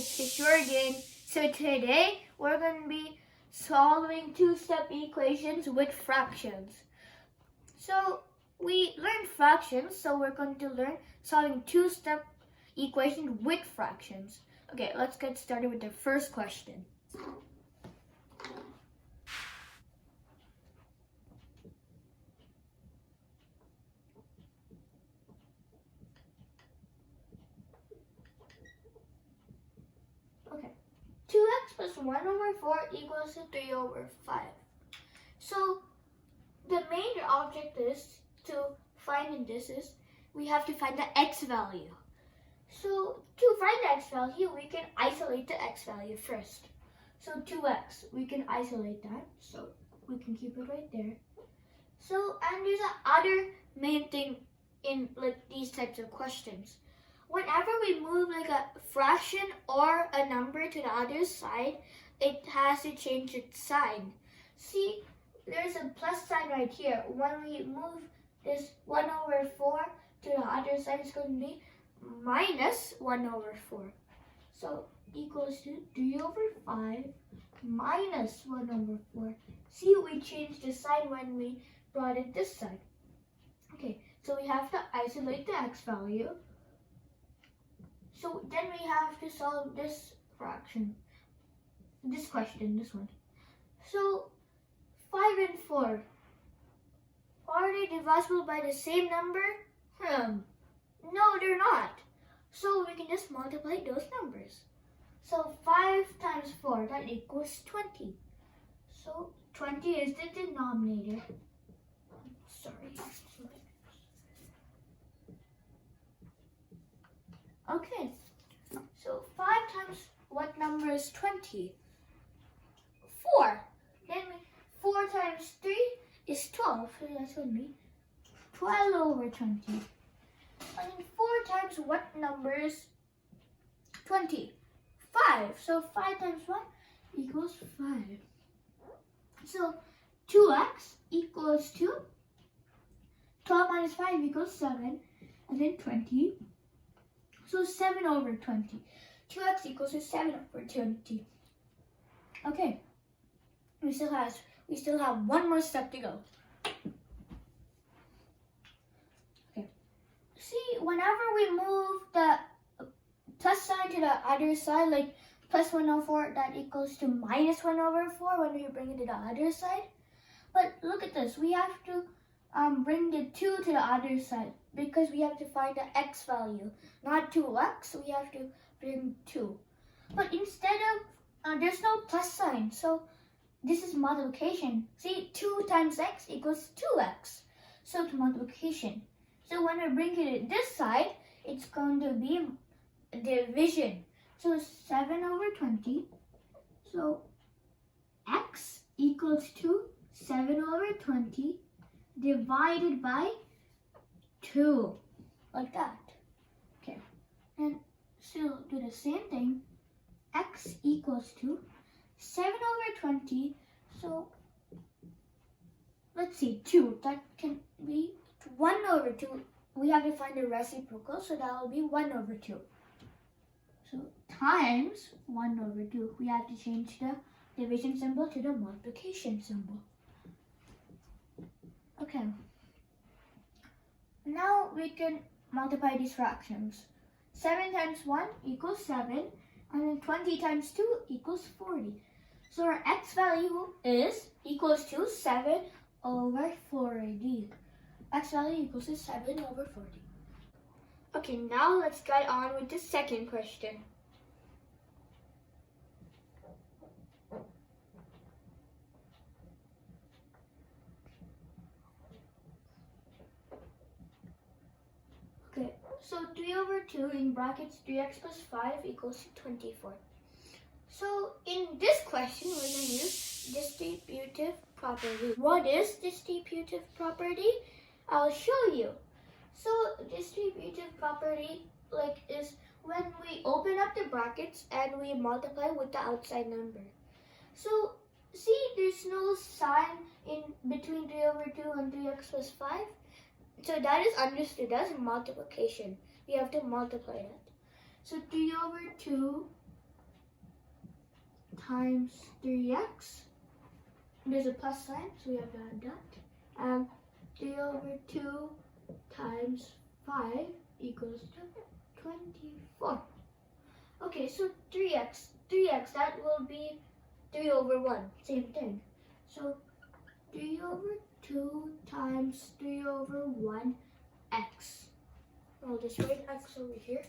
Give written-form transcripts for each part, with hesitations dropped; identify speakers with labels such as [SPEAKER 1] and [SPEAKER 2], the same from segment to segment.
[SPEAKER 1] it's Kishore again. So today we're going to be solving two-step equations with fractions. So we learned fractions, so we're going to learn solving two-step equations with fractions. Okay, let's get started with the first question. Okay, 2x plus 1 over 4 equals to 3 over 5. So the main object is to find this is we have to find the x value. So to find the x value, we can isolate the x value first. So 2x, we can isolate that. So we can keep it right there. So, and there's another main thing in like these types of questions. Whenever we move like a fraction or a number to the other side, it has to change its sign. See, there's a plus sign right here. When we move this 1 over 4 to the other side, it's going to be minus 1 over 4. So equals to 3 over 5 minus 1 over 4. See, we changed the sign when we brought it this side. Okay, so we have to isolate the x value. So then we have to solve this fraction, this question, this one. So 5 and 4, are they divisible by the same number? No, they're not. So we can just multiply those numbers. So 5 times 4, that equals 20. So 20 is the denominator. Sorry. Okay, so 5 times what number is 20? 4. Then 4 times 3 is 12. So that's going to be 12 over 20. And then 4 times what number is 20? 5. So 5 times 1 equals 5. So 2x equals to 12 minus 5 equals 7. And then 20. So 7 over 20. 2x equals to 7 over 20. Okay. We still have one more step to go. Okay. See, whenever we move the plus sign to the other side, like plus 1 over 4, that equals to minus 1 over 4 when we bring it to the other side. But look at this. We have to bring the 2 to the other side because we have to find the x value, not 2x. We have to bring 2. But instead of, there's no plus sign. So this is multiplication. See, 2 times x equals 2x. So to multiplication. So when we bring it to this side, it's going to be division. So 7 over 20. So x equals to 7 over 20 divided by 2. Like that. Okay. And still do the same thing. X equals to 7 over 20, so let's see, 2, that can be 1 over 2. We have to find the reciprocal, so that will be 1 over 2. So times 1 over 2, we have to change the division symbol to the multiplication symbol. Okay, now we can multiply these fractions. 7 times 1 equals 7, and then 20 times 2 equals 40. So our x value is equals to 7 over 40. X value equals to 7 over 40. Okay, now let's get on with the second question. Okay, so 3 over 2 in brackets 3x plus 5 equals to 24. So in this question, we're going to use distributive property. What is distributive property? I'll show you. So distributive property is when we open up the brackets and we multiply with the outside number. So see, there's no sign in between 3 over 2 and 3x plus 5. So that is understood as multiplication. We have to multiply that. So 3 over 2 times 3x. There's a plus sign, so we have to add that. 3 over 2 times 5 equals to 24. Okay, so 3x, that will be 3 over 1, same thing. So 3 over 2 times 3 over 1 x. I'll just write x over here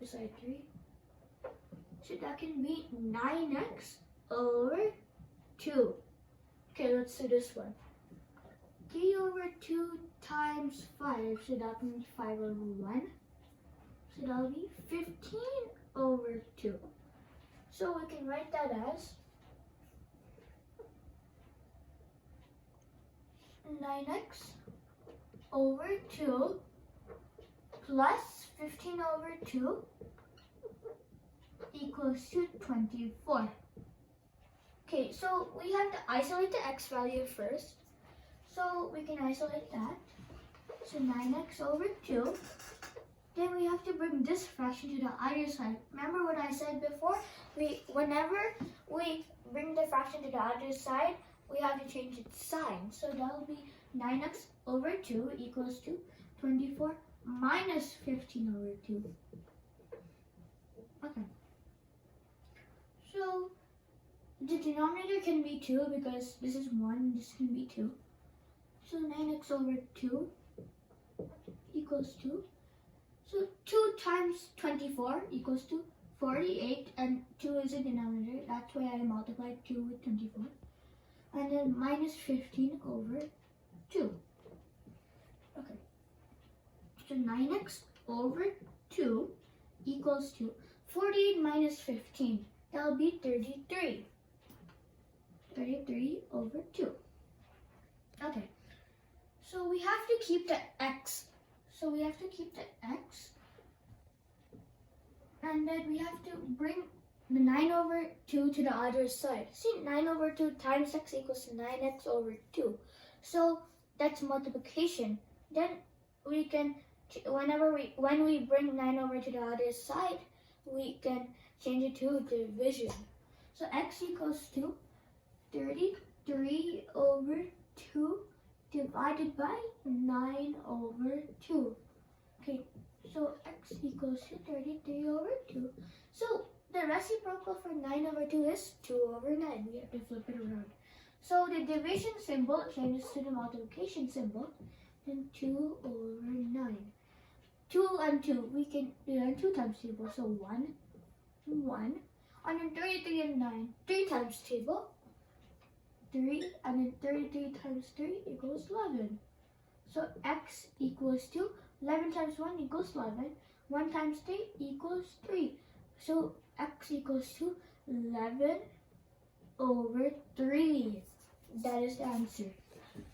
[SPEAKER 1] beside 3. So that can be 9x over 2. Okay, let's do this one. 3 over 2 times 5, so that can be 5 over 1. So that'll be 15 over 2. So we can write that as 9x over 2 plus 15 over 2 equals to 24. Okay, so we have to isolate the x value first. So we can isolate that. So 9x over 2. Then we have to bring this fraction to the other side. Remember what I said before? Whenever we bring the fraction to the other side, we have to change its sign. So that will be 9x over 2 equals to 24 minus 15 over 2. Okay. So the denominator can be 2 because this is 1 and this can be 2. So 9x over 2 equals 2. So 2 times 24 equals to 48, and 2 is a denominator. That's why I multiplied 2 with 24. And then minus 15 over 2. Okay. So 9x over 2 equals to 48 minus 15. That will be 33. 33 over 2. Okay. So we have to keep the x. And then we have to bring the 9 over 2 to the other side. See, 9 over 2 times x equals 9x over 2. So that's multiplication. Then we can, when we bring 9 over to the other side, we can change it to division. So x equals to 33 over 2 divided by 9 over 2. Okay, so x equals to 33 over 2. So the reciprocal for 9 over 2 is 2 over 9. We have to flip it around. So the division symbol changes to the multiplication symbol. Then 2 over 9. 2 and 2, we can do it in 2 times table. So 1, 1. And then 33 and 9, 3 times table. 3, and then 33 times 3 equals 11. So x equals to 11 times 1 equals 11. 1 times 3 equals 3. So x equals to 11 over 3. That is the answer.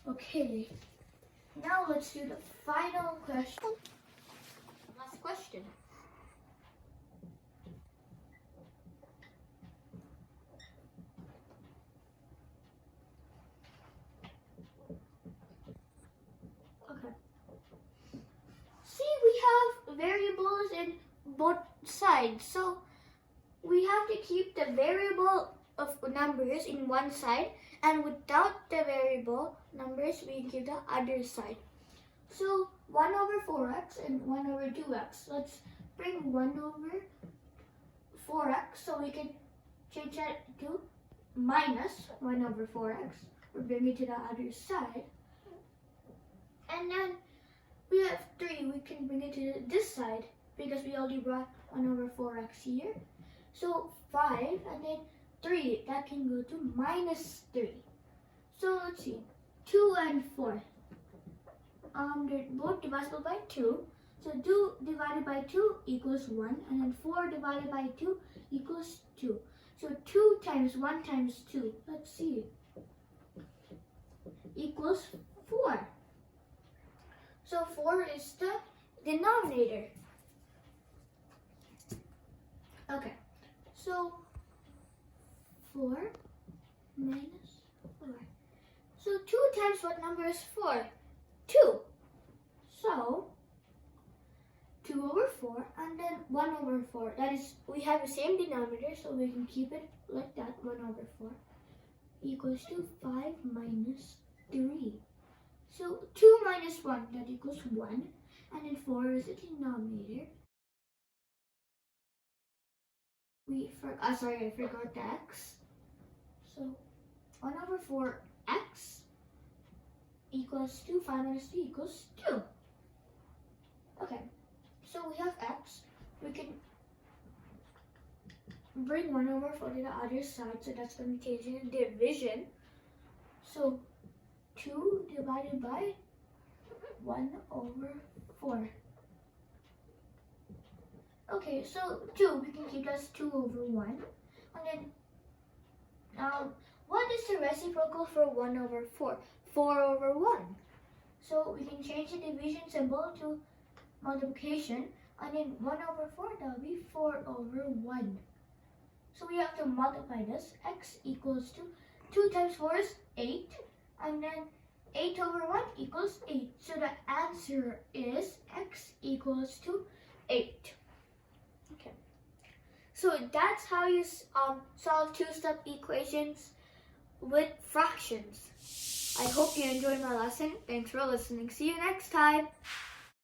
[SPEAKER 1] Okay. Now let's do the final question. Last question. Variables in both sides, so we have to keep the variable of numbers in one side, and without the variable numbers we keep the other side. So 1 over 4x and 1 over 2x. Let's bring 1 over 4x, so we can change that to minus 1 over 4x. We'll bring it to the other side, and then we have 3, we can bring it to this side because we already brought 1 over 4x here. So 5 and then 3, that can go to minus 3. So let's see, 2 and 4. They're both divisible by 2. So 2 divided by 2 equals 1, and then 4 divided by 2 equals 2. So 2 times 1 times 2, let's see, equals 4. So 4 is the denominator. Okay, so 4 minus 4. So 2 times what number is 4? 2. So 2 over 4 and then 1 over 4. That is, we have the same denominator, so we can keep it like that, 1 over 4 equals to 5 minus 3. So 2 minus 1, that equals 1, and then 4 is the denominator. I forgot the x. So 1 over 4 x equals to 5 minus 3 equals 2. Okay, so we have x. We can bring 1 over 4 to the other side, so that's going to be changing the division. So 2 divided by 1 over 4. Okay, so 2, we can keep that as 2 over 1. And then, what is the reciprocal for 1 over 4? 4 over 1. So we can change the division symbol to multiplication. And then 1 over 4, that will be 4 over 1. So we have to multiply this. X equals to 2 times 4 is 8. And then 8 over 1 equals 8. So the answer is x equals to 8. Okay. So that's how you solve two-step equations with fractions. I hope you enjoyed my lesson. Thanks for listening. See you next time.